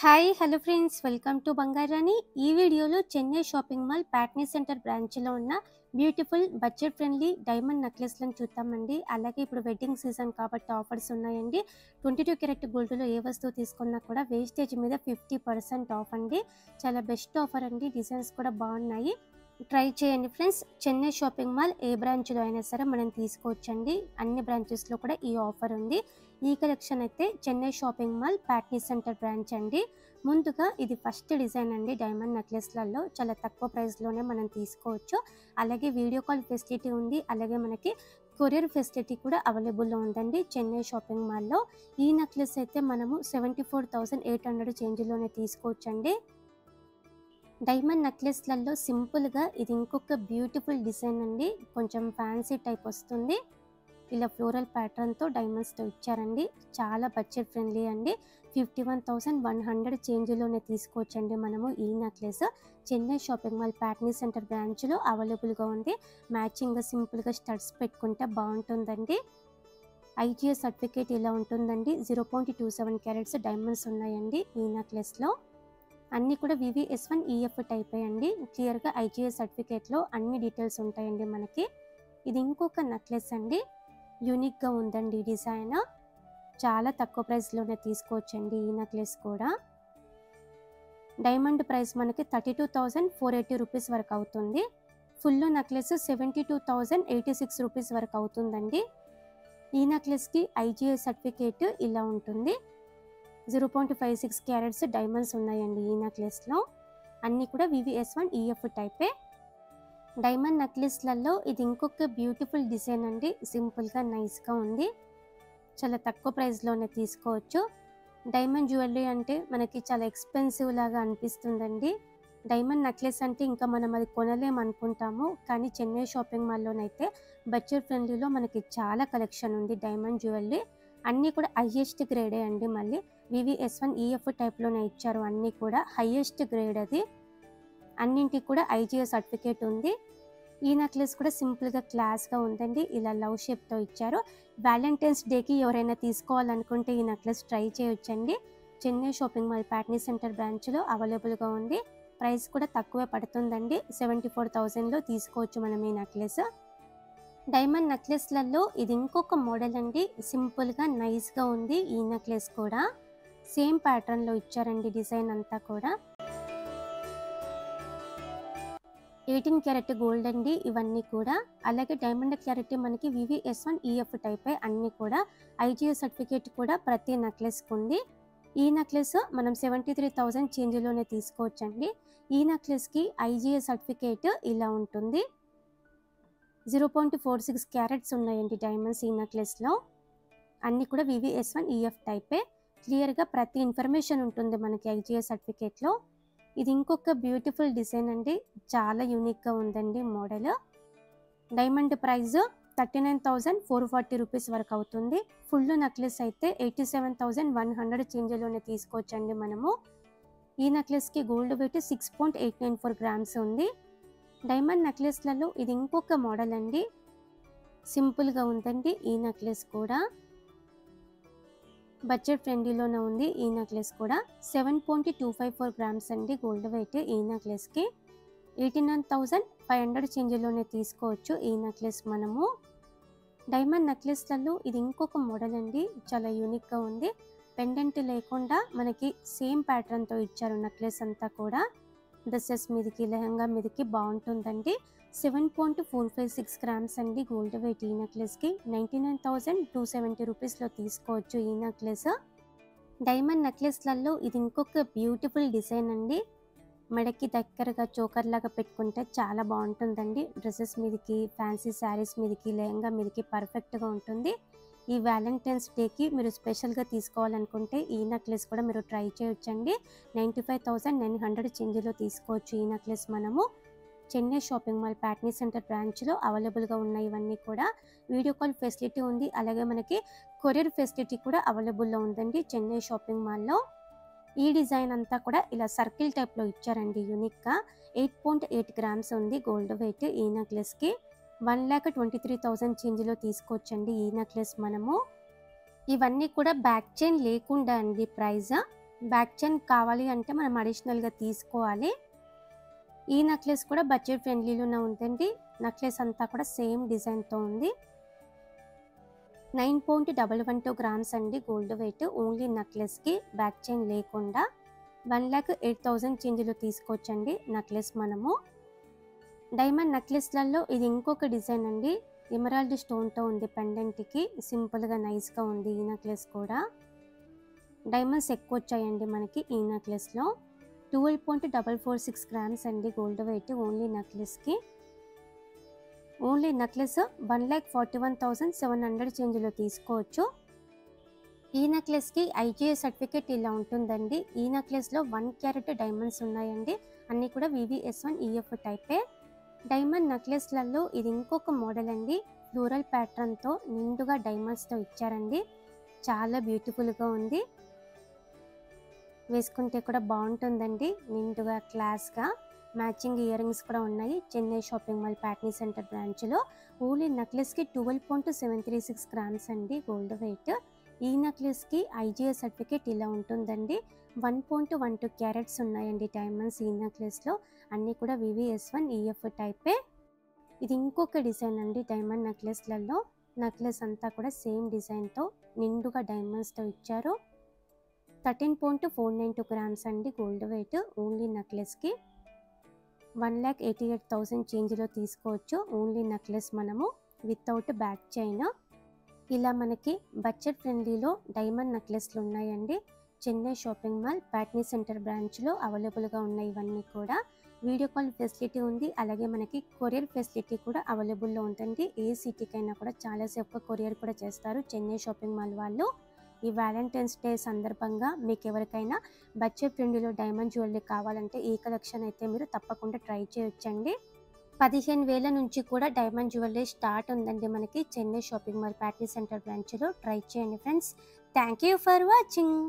Hi hello friends, welcome to Bangarani. ఈ వీడియోలో Chennai shopping mall Patny centre బ్రాంచ్లో ఉన్న బ్యూటిఫుల్ బడ్జెట్ ఫ్రెండ్లీ డైమండ్ నెక్లెస్లను చూద్దామండి. అలాగే ఇప్పుడు వెడ్డింగ్ సీజన్ కాబట్టి ఆఫర్స్ ఉన్నాయండి. 22 క్యారెట్ గోల్డ్లో ఏ వస్తువు తీసుకున్నా కూడా వేస్టేజ్ మీద 50% ఆఫ్ అండి. చాలా బెస్ట్ ఆఫర్ అండి. డిజైన్స్ కూడా బాగున్నాయి, ట్రై చేయండి ఫ్రెండ్స్. చెన్నై షాపింగ్ మాల్ ఏ బ్రాంచ్లో అయినా సరే మనం తీసుకోవచ్చండి. అన్ని బ్రాంచెస్లో కూడా ఈ ఆఫర్ ఉంది. ఈ కలెక్షన్ అయితే Chennai shopping mall Patny centre branch అండి. ముందుగా ఇది ఫస్ట్ డిజైన్ అండి. డైమండ్ నెక్లెస్లలో చాలా తక్కువ ప్రైస్లోనే మనం తీసుకోవచ్చు. అలాగే వీడియో కాల్ ఫెసిలిటీ ఉంది. అలాగే మనకి కొరియర్ ఫెసిలిటీ కూడా అవైలబుల్లో ఉందండి చెన్నై షాపింగ్ మాల్లో. ఈ నెక్లెస్ అయితే మనము 74,800 చేంజ్లోనే తీసుకోవచ్చండి. డైమండ్ నెక్లెస్లలో సింపుల్గా ఇది ఇంకొక బ్యూటిఫుల్ డిజైన్ అండి. కొంచెం ఫ్యాన్సీ టైప్ వస్తుంది. ఇలా ఫ్లోరల్ ప్యాటర్న్తో డైమండ్స్తో ఇచ్చారండి. చాలా బడ్జెట్ ఫ్రెండ్లీ అండి. 51,100 చేంజ్లోనే తీసుకోవచ్చండి మనము ఈ necklace. Chennai shopping mall Patny centre బ్రాంచ్లో అవైలబుల్గా ఉంది. మ్యాచింగ్గా సింపుల్గా స్టడ్స్ పెట్టుకుంటే బాగుంటుందండి. ఐజీఎస్ సర్టిఫికేట్ ఇలా ఉంటుందండి. 0.27 క్యారెట్స్ డైమండ్స్ ఉన్నాయండి ఈ నెక్లెస్లో. అన్నీ కూడా VVS1 EF టైప్ అండి. క్లియర్గా ఐజీఎస్ సర్టిఫికేట్లో అన్ని డీటెయిల్స్ ఉంటాయండి మనకి. ఇది ఇంకొక నెక్లెస్ అండి. యూనిక్గా ఉందండి డిజైన్. చాలా తక్కువ ప్రైస్లోనే తీసుకోవచ్చండి ఈ నెక్లెస్ కూడా. డైమండ్ ప్రైస్ మనకి 32,480 రూపీస్ వరకు అవుతుంది. ఫుల్ నెక్లెస్ 72,086 రూపీస్ వరకు అవుతుందండి. ఈ నెక్లెస్కి ఐజీఎస్ సర్టిఫికేట్ ఇలా ఉంటుంది. 0.56 క్యారెట్స్ డైమండ్స్ ఉన్నాయండి ఈ నెక్లెస్లో. అన్నీ కూడా VVS1 EF టైపే. డైమండ్ నెక్లెస్లలో ఇది ఇంకొక బ్యూటిఫుల్ డిజైన్ అండి. సింపుల్గా నైస్గా ఉంది. చాలా తక్కువ ప్రైస్లోనే తీసుకోవచ్చు. డైమండ్ జ్యువెలరీ అంటే మనకి చాలా ఎక్స్పెన్సివ్ లాగా అనిపిస్తుందండి. డైమండ్ నెక్లెస్ అంటే ఇంకా మనం అది కొనలేము అనుకుంటాము. కానీ చెన్నై షాపింగ్ మాల్లోనైతే బడ్జెట్ ఫ్రెండ్లీలో మనకి చాలా కలెక్షన్ ఉంది డైమండ్ జ్యువెలరీ. అన్నీ కూడా హైయెస్ట్ గ్రేడే అండి. మళ్ళీ VVS1 EF టైప్లోనే ఇచ్చారు. అన్నీ కూడా హైయెస్ట్ గ్రేడ్ అది. అన్నింటికి కూడా ఐజీఎస్ సర్టిఫికేట్ ఉంది. ఈ నెక్లెస్ కూడా సింపుల్గా క్లాస్గా ఉందండి. ఇలా లవ్ షేప్తో ఇచ్చారు. వ్యాలంటైన్స్ డేకి ఎవరైనా తీసుకోవాలనుకుంటే ఈ నెక్లెస్ ట్రై చేయొచ్చండి. Chennai shopping mall Patny centre బ్రాంచ్లో అవైలబుల్గా ఉంది. ప్రైస్ కూడా తక్కువే పడుతుందండి. 74,000లో తీసుకోవచ్చు మనం ఈ నెక్లెస్. డైమండ్ నెక్లెస్లలో ఇది ఇంకొక మోడల్ అండి. సింపుల్గా నైస్గా ఉంది ఈ నెక్లెస్ కూడా. సేమ్ ప్యాటర్న్లో ఇచ్చారండి డిజైన్ అంతా కూడా. 18 క్యారెట్ గోల్డ్ అండి ఇవన్నీ కూడా. అలాగే డైమండ్ క్లారిటీ మనకి VVS1 EF టైపే అన్నీ కూడా. ఐజీఎస్ సర్టిఫికేట్ కూడా ప్రతి నెక్లెస్కి ఉంది. ఈ నెక్లెస్ మనం 73,000 చేంజ్లోనే తీసుకోవచ్చండి. ఈ నెక్లెస్కి ఐజీఎస్ సర్టిఫికేట్ ఇలా ఉంటుంది. 0.46 క్యారెట్స్ ఉన్నాయండి డైమండ్స్ ఈ నెక్లెస్లో. అన్నీ కూడా VVS1 EF టైపే. క్లియర్గా ప్రతి ఇన్ఫర్మేషన్ ఉంటుంది మనకి ఐజీఎస్ సర్టిఫికేట్లో. ఇది ఇంకొక బ్యూటిఫుల్ డిజైన్ అండి. చాలా యూనిక్గా ఉందండి మోడల్. డైమండ్ ప్రైస్ 39,440 రూపీస్ వరకు అవుతుంది. ఫుల్ నెక్లెస్ అయితే 87,100 చేంజ్లోనే తీసుకోవచ్చండి మనము. ఈ నెక్లెస్కి గోల్డ్ వెయిట్ 6.894 గ్రామ్స్ ఉంది. డైమండ్ నెక్లెస్లలో ఇది ఇంకొక మోడల్ అండి. సింపుల్గా ఉందండి ఈ నెక్లెస్ కూడా. బడ్జెట్ ఫ్రెండ్లీలోనే ఉంది ఈ నెక్లెస్ కూడా. 7.254 గ్రామ్స్ అండి గోల్డ్ వెయిట్ ఈ నెక్లెస్కి. 89,500 చేంజ్లోనే తీసుకోవచ్చు ఈ నెక్లెస్ మనము. డైమండ్ నెక్లెస్లలో ఇది ఇంకొక మోడల్ అండి. చాలా యూనిక్గా ఉంది. పెండెంట్ లేకుండా మనకి సేమ్ ప్యాటర్న్తో ఇచ్చారు నెక్లెస్ అంతా కూడా. డ్రెస్సెస్ మీదకి లెహంగా మీదకి బాగుంటుందండి. 7.456 గ్రామ్స్ అండి గోల్డ్ వెయిట్ ఈ నెక్లెస్కి. 99,270 రూపీస్లో తీసుకోవచ్చు ఈ నెక్లెస్. డైమండ్ నెక్లెస్లలో ఇది ఇంకొక బ్యూటిఫుల్ డిజైన్ అండి. మెడకి దగ్గరగా చోకర్ లాగా పెట్టుకుంటే చాలా బాగుంటుందండి. డ్రెస్సెస్ మీదకి, ఫ్యాన్సీ శారీస్ మీదకి, లెహంగా మీదకి పర్ఫెక్ట్గా ఉంటుంది. ఈ వ్యాలంటైన్స్ డేకి మీరు స్పెషల్గా తీసుకోవాలనుకుంటే ఈ నెక్లెస్ కూడా మీరు ట్రై చేయొచ్చండి. 95,900 చేంజ్లో తీసుకోవచ్చు ఈ నెక్లెస్ మనము. Chennai shopping mall Patny centre బ్రాంచ్లో అవైలబుల్గా ఉన్నాయి ఇవన్నీ కూడా. వీడియో కాల్ ఫెసిలిటీ ఉంది. అలాగే మనకి కొరియర్ ఫెసిలిటీ కూడా అవైలబుల్లో ఉందండి చెన్నై షాపింగ్ మాల్లో. ఈ డిజైన్ అంతా కూడా ఇలా సర్కిల్ టైప్లో ఇచ్చారండి యూనిక్గా. 8.8 గ్రామ్స్ ఉంది గోల్డ్ వెయిట్ ఈ నెక్లెస్కి. 1,23,000 చేంజ్లో తీసుకోవచ్చండి ఈ నెక్లెస్ మనము. ఇవన్నీ కూడా బ్యాక్ చైన్ లేకుండా అండి ప్రైస్. బ్యాక్ చైన్ కావాలి అంటే మనం అడిషనల్గా తీసుకోవాలి. ఈ నెక్లెస్ కూడా బడ్జెట్ ఫ్రెండ్లీలోనే ఉందండి. నెక్లెస్ అంతా కూడా సేమ్ డిజైన్తో ఉంది. 9.112 గ్రామ్స్ అండి గోల్డ్ వెయిట్. ఓన్లీ నెక్లెస్కి బ్యాక్ చైన్ లేకుండా 1,08,000 చేంజ్లో తీసుకోవచ్చండి నెక్లెస్ మనము. డైమండ్ నెక్లెస్లలో ఇది ఇంకొక డిజైన్ అండి. ఎమరాల్డ్ స్టోన్తో ఉంది పెండెంట్కి. సింపుల్గా నైస్గా ఉంది ఈ నెక్లెస్ కూడా. డైమండ్స్ ఎక్కువ వచ్చాయండి మనకి ఈ నెక్లెస్లో. 12.446 గ్రామ్స్ అండి గోల్డ్ వెయిట్ ఓన్లీ నెక్లెస్కి. ఓన్లీ నెక్లెస్ 1,41,700 చేంజ్లో తీసుకోవచ్చు. ఈ నెక్లెస్కి ఐజీఐ సర్టిఫికేట్ ఇలా ఉంటుందండి. ఈ నెక్లెస్లో 1 క్యారెట్ డైమండ్స్ ఉన్నాయండి. అన్నీ కూడా VVS1 EF టైపే. డైమండ్ నెక్లెస్లలో ఇది ఇంకొక మోడల్ అండి. ఫ్లోరల్ ప్యాటర్న్తో నిండుగా డైమండ్స్తో ఇచ్చారండి. చాలా బ్యూటిఫుల్గా ఉంది. వేసుకుంటే కూడా బాగుంటుందండి, నిండుగా క్లాస్గా. మ్యాచింగ్ ఇయర్ రింగ్స్ కూడా ఉన్నాయి Chennai shopping mall Patny centre బ్రాంచ్లో. ఓన్లీ నెక్లెస్కి 12.736 గ్రామ్స్ అండి గోల్డ్ వెయిట్. ఈ నెక్లెస్కి ఐజీఐ సర్టిఫికేట్ ఇలా ఉంటుందండి. 1.12 క్యారెట్స్ ఉన్నాయండి డైమండ్స్ ఈ నెక్లెస్లో. అన్నీ కూడా VVS1 EF టైపే. ఇది ఇంకొక డిజైన్ అండి డైమండ్ నెక్లెస్లలో. నెక్లెస్ అంతా కూడా సేమ్ డిజైన్తో నిండుగా డైమండ్స్తో ఇచ్చారు. 13.492 గ్రామ్స్ అండి గోల్డ్ వెయిట్. ఓన్లీ నెక్లెస్కి 1,88,000 చేంజ్లో తీసుకోవచ్చు. ఓన్లీ నెక్లెస్ మనము వితౌట్ బ్యాక్ చైన్. ఇలా మనకి బడ్జెట్ ఫ్రెండ్లీలో డైమండ్ నెక్లెస్లు ఉన్నాయండి. Chennai shopping mall Patny centre బ్రాంచ్లో అవైలబుల్గా ఉన్నాయి ఇవన్నీ కూడా. వీడియో కాల్ ఫెసిలిటీ ఉంది. అలాగే మనకి కొరియర్ ఫెసిలిటీ కూడా అవైలబుల్లో ఉంటుంది. ఏ సిటీకైనా కూడా చాలా సేపుగా కొరియర్ కూడా చేస్తారు చెన్నై షాపింగ్ మాల్ వాళ్ళు. ఈ వ్యాలంటైన్స్ డే సందర్భంగా మీకు ఎవరికైనా బడ్జెట్ ఫ్రెండ్లీలో డైమండ్ జ్యువెలరీ కావాలంటే ఈ కలెక్షన్ అయితే మీరు తప్పకుండా ట్రై చేయొచ్చండి. 15,000 నుంచి కూడా డైమండ్ జ్యువెలరీ స్టార్ట్ ఉందండి మనకి Chennai shopping mall Patny centre బ్రాంచ్లో. ట్రై చేయండి friends. Thank you for watching.